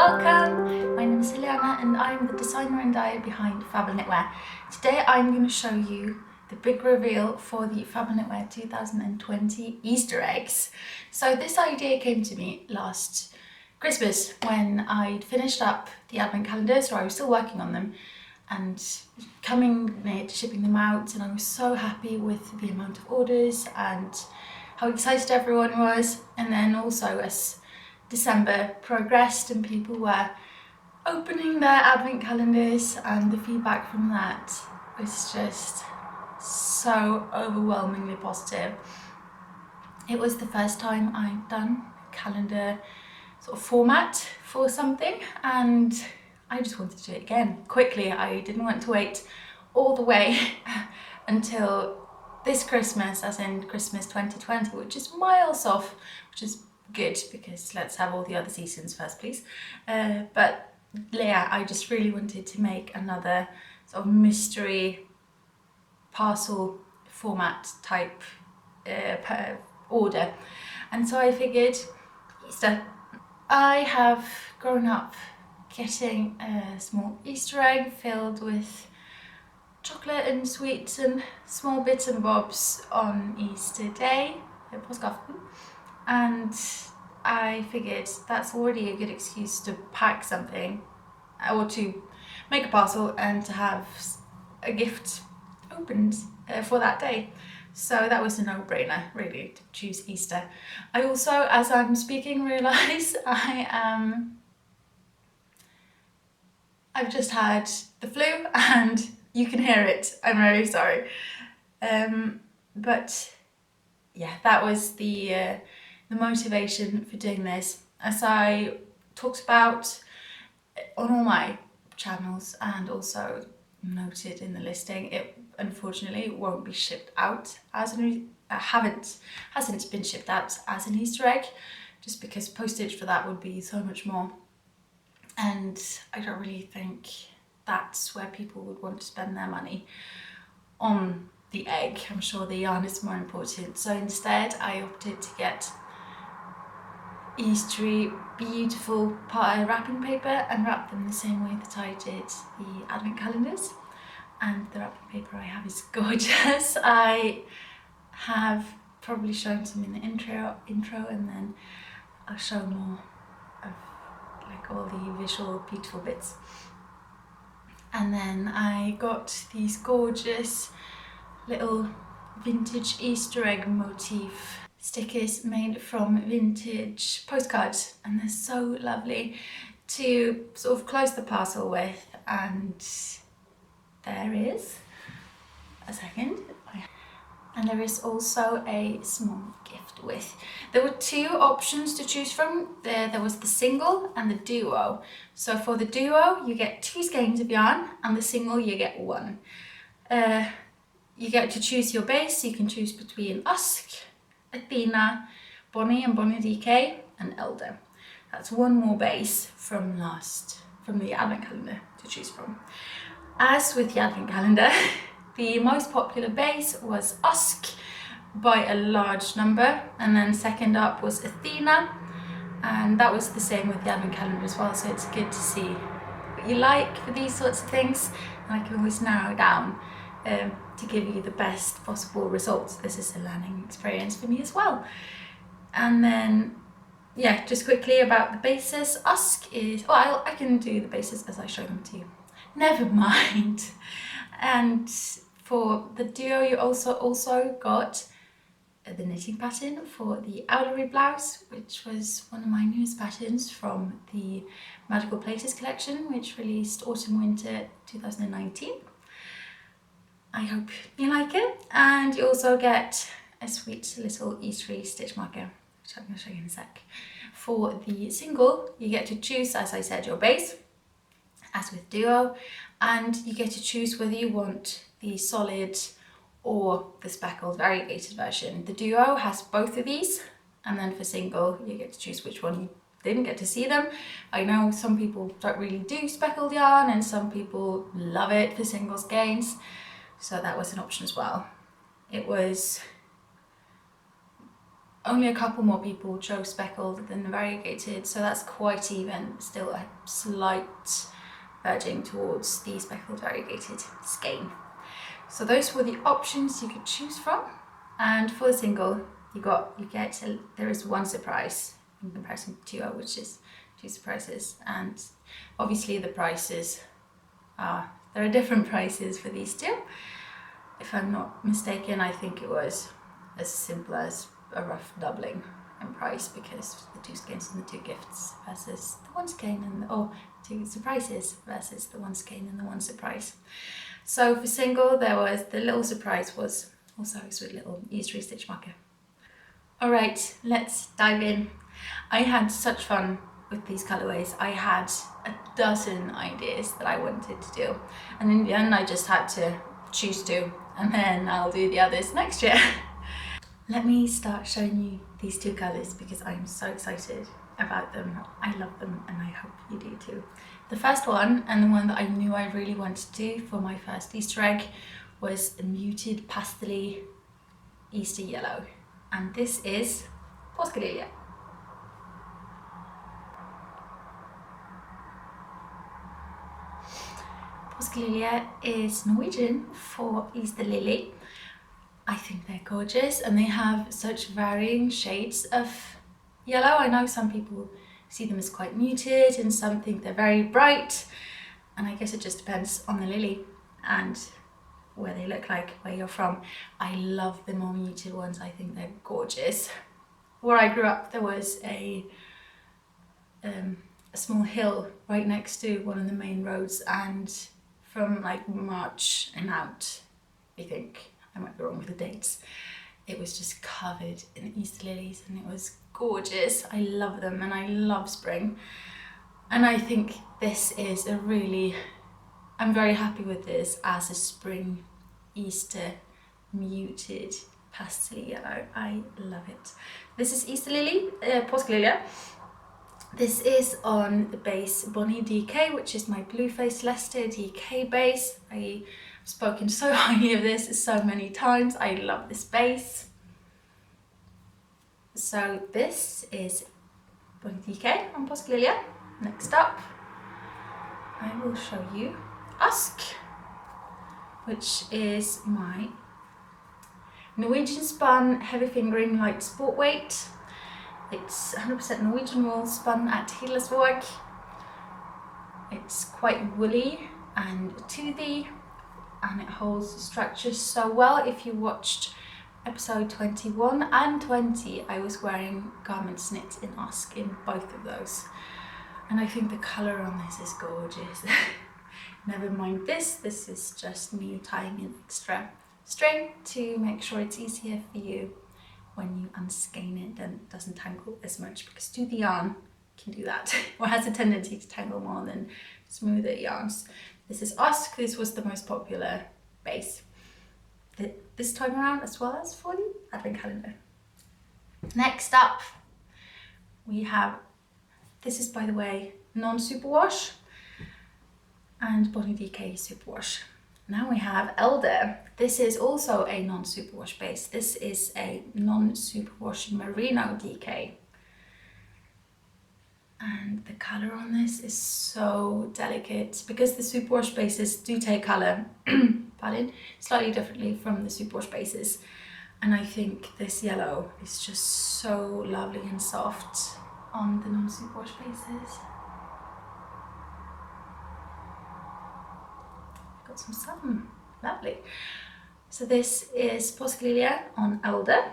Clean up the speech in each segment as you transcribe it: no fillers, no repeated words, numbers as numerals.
welcome! My name is Helena and I'm the designer and dyer behind Fabel Knitwear. Today I'm going to show you the big reveal for the Fabel Knitwear 2020 Easter eggs. So this idea came to me last Christmas when I'd finished up the advent calendars, or I was still working on them and coming near to shipping them out, and I was so happy with the amount of orders and how excited everyone was. And then also as December progressed and people were opening their advent calendars, and the feedback from that was just so overwhelmingly positive. It was the first time I'd done a calendar sort of format for something, and I just wanted to do it again quickly. I didn't want to wait all the way until this Christmas, as in Christmas 2020, which is miles off, which is good because let's have all the other seasons first, please. But yeah, I just really wanted to make another sort of mystery parcel format type order, and so I figured Easter. I have grown up getting a small Easter egg filled with chocolate and sweets and small bits and bobs on Easter Day, påskafton, and I figured that's already a good excuse to pack something or to make a parcel and to have a gift opened for that day. So that was a no-brainer really to choose Easter. I also, as I'm speaking, realise I've just had the flu and you can hear it. I'm very sorry. But yeah, that was the motivation for doing this. As I talked about on all my channels and also noted in the listing, it unfortunately won't be shipped out as an hasn't been shipped out as an Easter egg, just because postage for that would be so much more, and I don't really think that's where people would want to spend their money on the egg. I'm sure the yarn is more important. So instead I opted to get Eastery beautiful wrapping paper and wrap them the same way that I did the advent calendars. And the wrapping paper I have is gorgeous. I have probably shown some in the intro, and then I'll show more of like all the visual beautiful bits. And then I got these gorgeous little vintage Easter egg motif stickers made from vintage postcards, and they're so lovely to sort of close the parcel with. And there is a second, and there is also a small gift with. There were two options to choose from. There was the single and the duo. So for the duo you get 2 skeins of yarn, and the single you get 1. You get to choose your base. You can choose between Usk, Athena, Bonnie and Bonnie DK, and Elder. That's one more base from the advent calendar to choose from. As with the advent calendar, the most popular base was Usk by a large number, and then second up was Athena, and that was the same with the advent calendar as well. So it's good to see what you like for these sorts of things, and I can always narrow down to give you the best possible results. This is a learning experience for me as well. And then yeah, just quickly about the bases. Usk is, well, I can do the bases as I show them to you. Never mind. And for the duo you also got the knitting pattern for the owlery blouse, which was one of my newest patterns from the Magical Places collection, which released autumn winter 2019. I hope you like it. And you also get a sweet little Eastery stitch marker, which I'm going to show you in a sec. For the single you get to choose, as I said, your base, as with duo, and you get to choose whether you want the solid or the speckled variegated version. The duo has both of these, and then for single you get to choose which one. You didn't get to see them. I know some people don't really do speckled yarn, and some people love it for single skeins, so that was an option as well. It was only a couple more people chose speckled than variegated, so that's quite even, still a slight verging towards the speckled variegated skein. So those were the options you could choose from, and for the single there is one surprise in comparison to which is two surprises, and obviously the prices there are different prices for these two. If I'm not mistaken, I think it was as simple as a rough doubling in price, because the two skeins and the two gifts versus the one skein and two surprises versus the one skein and the one surprise. So for single, there was the little surprise was also a sweet little Easter stitch marker. All right, let's dive in. I had such fun with these colorways. I had a dozen ideas that I wanted to do, and in the end I just had to choose two, and then I'll do the others next year. Let me start showing you these two colors because I'm so excited about them. I love them and I hope you do too. The first one, and the one that I knew I really wanted to do for my first Easter egg, was a muted pastel-y Easter yellow, and this is Påskelilie. Påskelilie is Norwegian for Easter lily. I think they're gorgeous, and they have such varying shades of yellow. I know some people see them as quite muted and some think they're very bright, and I guess it just depends on the lily and where they look like, where you're from. I love the more muted ones. I think they're gorgeous. Where I grew up, there was a small hill right next to one of the main roads, and from like March and out, I think, I might be wrong with the dates, it was just covered in Easter lilies, and it was gorgeous. I love them, and I love spring, and I think this is I'm very happy with this as a spring Easter muted pastel yellow. I love it. This is Easter lily, Påskelilie. This is on the base Bonnie DK, which is my Blueface Leicester DK base. I've spoken so highly of this so many times. I love this base. So this is Bonnie DK on Påskelilie. Next up, I will show you Ask, which is my Norwegian spun heavy fingering light sport weight. It's 100% Norwegian wool spun at Hillesvåg. It's quite woolly and toothy, and it holds structure so well. If you watched episode 21 and 20, I was wearing garments knit in Ask in both of those, and I think the colour on this is gorgeous. Never mind this is just me tying in extra string to make sure it's easier for you when you unskein it and it doesn't tangle as much, because toothy yarn can do that, or has a tendency to tangle more than smoother yarns. This is Ask. This was the most popular base this time around, as well as for the advent calendar. Next up, we have, this is, by the way, non-superwash and Bonnie DK superwash. Now we have Elder. This is also a non-superwash base. This is a non-superwash merino DK. And the colour on this is so delicate, because the superwash bases do take colour pardon, slightly differently from the superwash bases. And I think this yellow is just so lovely and soft on the non-superwash bases. Got some sun, lovely. So this is Påskelilie on Elder.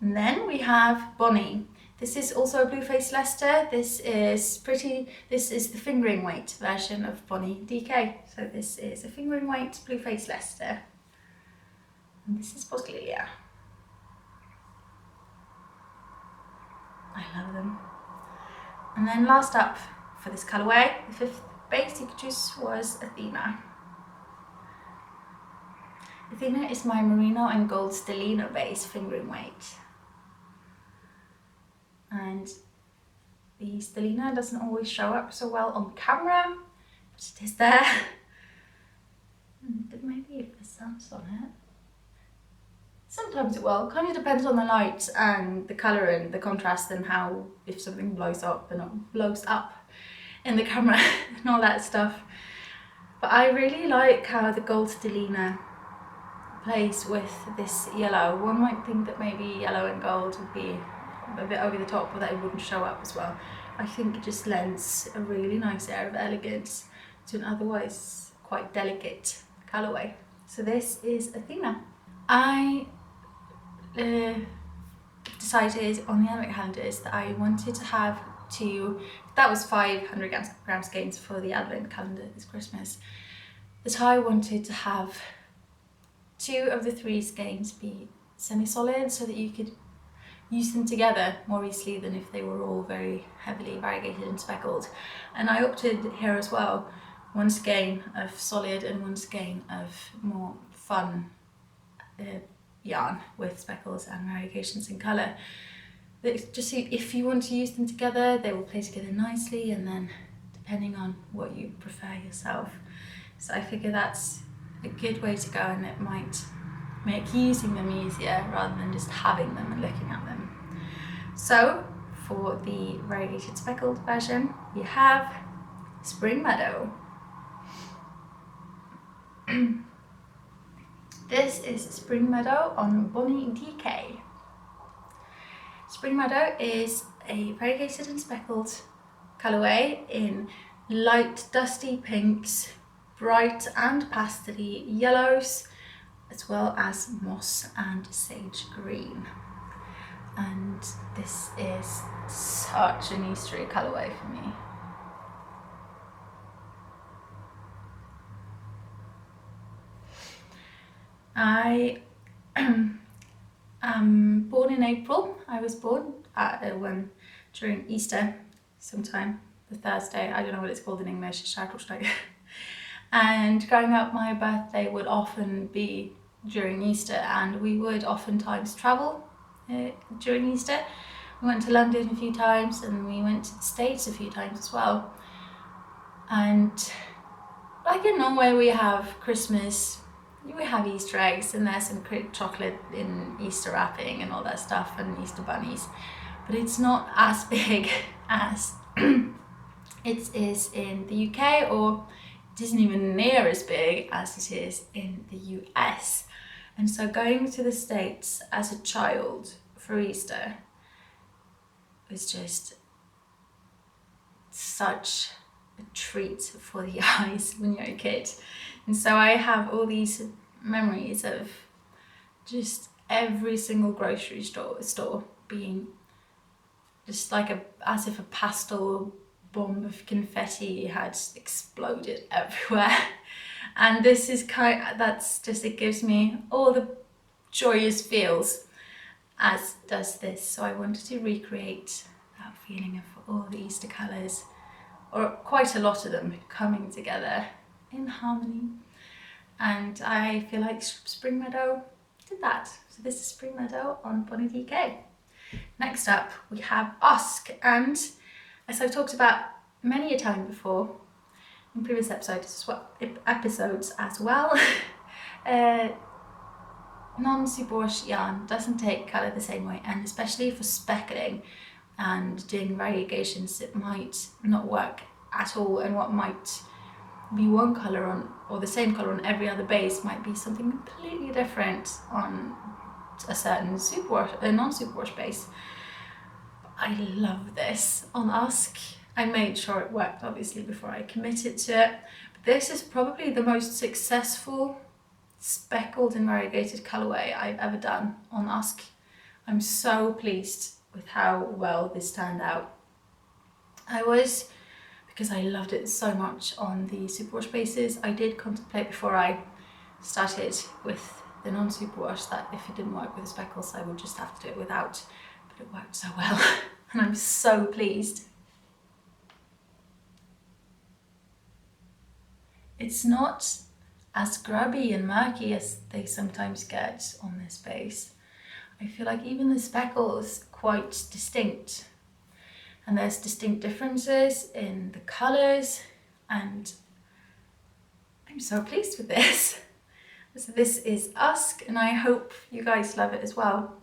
And then we have Bonnie. This is also a Blueface Leicester. This is the fingering weight version of Bonnie DK. So this is a fingering weight Blueface Leicester. And this is Påskelilie. I love them. And then last up for this colourway, the fifth base you could choose was Athena. Athena is my merino and gold stellino base fingering weight. And the stellina doesn't always show up so well on camera, but it is there. And maybe if the sun's on it, Sometimes it will. Kind of depends on the light and the colour and the contrast and how, if something blows up in the camera and all that stuff. But I really like how the gold stellina plays with this yellow. One might think that maybe yellow and gold would be a bit over the top, or that it wouldn't show up as well. I think it just lends a really nice air of elegance to an otherwise quite delicate colourway. So this is Athena. I decided on the advent calendars that I wanted to have that was 500 gram skeins for the advent calendar this Christmas, that I wanted to have 2 of the 3 skeins be semi-solid so that you could use them together more easily than if they were all very heavily variegated and speckled. And I opted here as well, 1 skein of solid and 1 skein of more fun yarn with speckles and variegations in colour. Just so if you want to use them together, they will play together nicely, and then depending on what you prefer yourself. So I figure that's a good way to go, and it might make using them easier rather than just having them and looking at them. So for the variegated speckled version, you have Spring Meadow. This is Spring Meadow on Bonnie DK. Spring Meadow is a variegated and speckled colourway in light dusty pinks, bright and pastel-y yellows, as well as moss and sage green. And this is such an Eastery colourway for me. I am born in April. I was born during Easter sometime, the Thursday, I don't know what it's called in English, Skärtorsdag. And growing up, my birthday would often be during Easter, and we would oftentimes travel during Easter. We went to London a few times, and we went to the States a few times as well. And like in Norway, we have Christmas, we have Easter eggs, and there's some chocolate in Easter wrapping and all that stuff, and Easter bunnies. But it's not as big as it is in the UK, or it isn't even near as big as it is in the US. And so going to the States as a child for Easter was just such a treat for the eyes when you're a kid. And so I have all these memories of just every single grocery store being just like as if a pastel bomb of confetti had exploded everywhere. And this is it gives me all the joyous feels, as does this. So I wanted to recreate that feeling of all the Easter colours, or quite a lot of them, coming together in harmony. And I feel like Spring Meadow did that. So this is Spring Meadow on Bonnie DK. Next up we have Usk, and as I've talked about many a time before in previous episodes as well, non-superwash yarn doesn't take colour the same way, and especially for speckling and doing variegations, it might not work at all, and what might be one colour on, or the same colour on every other base, might be something completely different on a certain non-superwash base. I love this on Usk. I made sure it worked obviously before I committed to it, but this is probably the most successful speckled and variegated colourway I've ever done on Usk. I'm so pleased with how well this turned out. Because I loved it so much on the superwash bases, I did contemplate before I started with the non-superwash that if it didn't work with the speckles, I would just have to do it without, but it worked so well and I'm so pleased. It's not as grubby and murky as they sometimes get on this base. I feel like even the speckles are quite distinct, and there's distinct differences in the colours, and I'm so pleased with this. So this is Usk, and I hope you guys love it as well.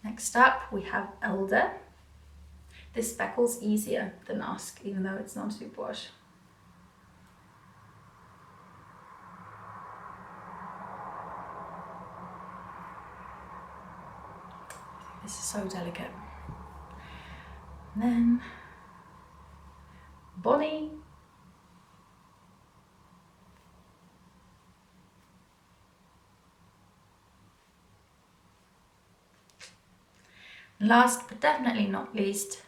Next up we have Elder. This speckle's easier than Usk, even though it's not superwash. This is so delicate. And then Bonnie. Last but definitely not least,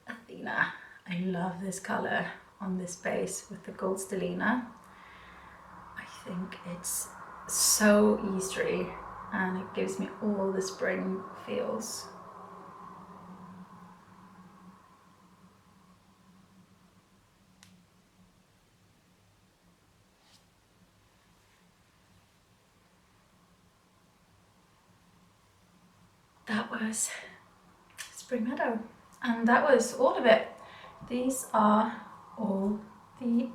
Athena. I love this colour on this base with the gold stellina. I think it's so Eastery and it gives me all the spring feels. That was Spring Meadow, and that was all of it. These are all the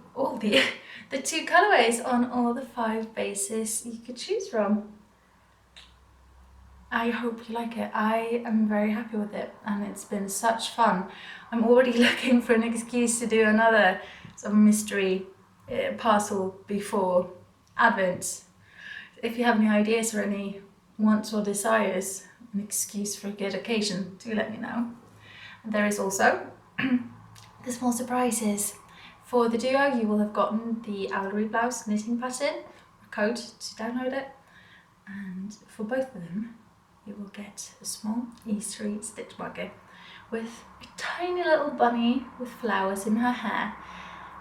the 2 colourways on all the 5 bases you could choose from. I hope you like it. I am very happy with it and it's been such fun. I'm already looking for an excuse to do another sort of mystery parcel before Advent. If you have any ideas or any wants or desires, an excuse for a good occasion, do let me know. And there is also the small surprises. For the duo, you will have gotten the Owlery blouse knitting pattern, a code to download it, and for both of them, you will get a small Eastery stitch marker with a tiny little bunny with flowers in her hair.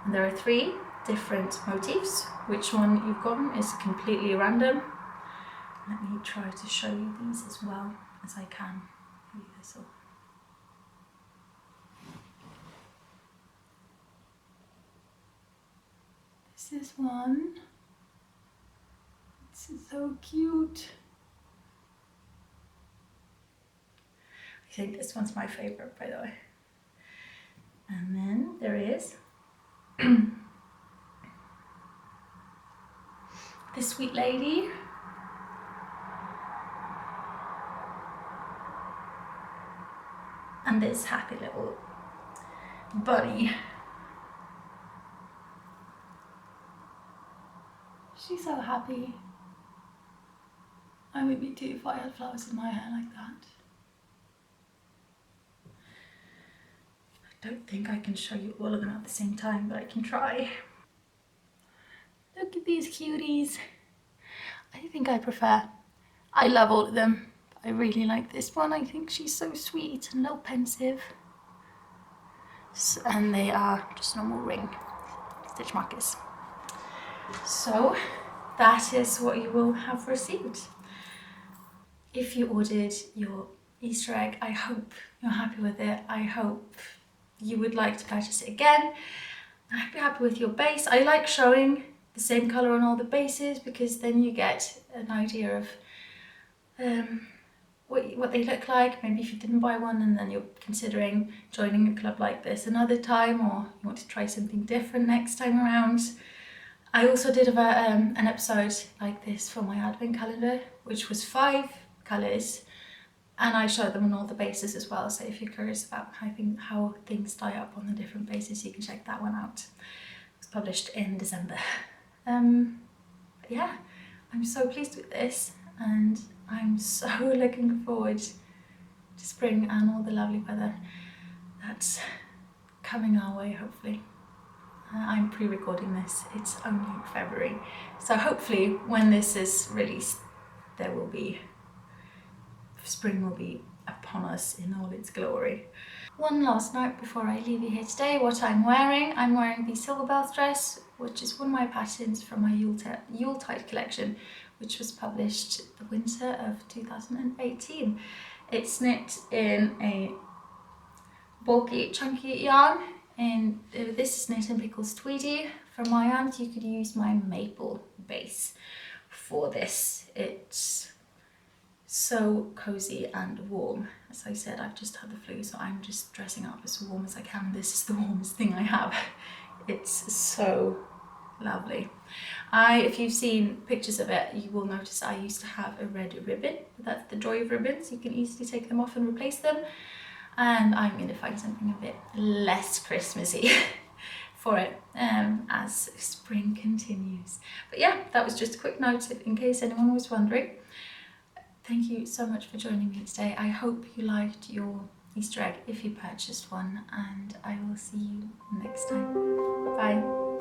And there are 3 different motifs. Which one you've gotten is completely random. Let me try to show you these as well as I can. This is one. This is so cute. I think this one's my favorite, by the way. And then there is this sweet lady. And this happy little bunny. She's so happy. I would be too if I had flowers in my hair like that. I don't think I can show you all of them at the same time, but I can try. Look at these cuties. I think I love all of them. I really like this one. I think she's so sweet and a little pensive. And they are just normal ring stitch markers. So that is what you will have received. If you ordered your Easter egg, I hope you're happy with it. I hope you would like to purchase it again. I hope you're happy with your base. I like showing the same colour on all the bases because then you get an idea of what they look like. Maybe if you didn't buy one and then you're considering joining a club like this another time, or you want to try something different next time around. I also did an episode like this for my advent calendar, which was 5 colours, and I showed them on all the bases as well. So if you're curious about how things tie up on the different bases, you can check that one out. It was published in December. Yeah, I'm so pleased with this, and I'm so looking forward to spring and all the lovely weather that's coming our way, hopefully. I'm pre-recording this, it's only February, so hopefully when this is released, spring will be upon us in all its glory. One last note before I leave you here today, what I'm wearing the Silver Bells dress, which is one of my patterns from my Yuletide collection, which was published the winter of 2018. It's knit in a bulky, chunky yarn, and this is knit in Pickles Tweedy. For my yarn, you could use my maple base for this. It's so cozy and warm. As I said, I've just had the flu, so I'm just dressing up as warm as I can. This is the warmest thing I have. It's so lovely. If you've seen pictures of it, you will notice I used to have a red ribbon. That's the joy of ribbons. You can easily take them off and replace them. And I'm going to find something a bit less Christmassy for it as spring continues. But yeah, that was just a quick note in case anyone was wondering. Thank you so much for joining me today. I hope you liked your Easter egg if you purchased one, and I will see you next time. Bye.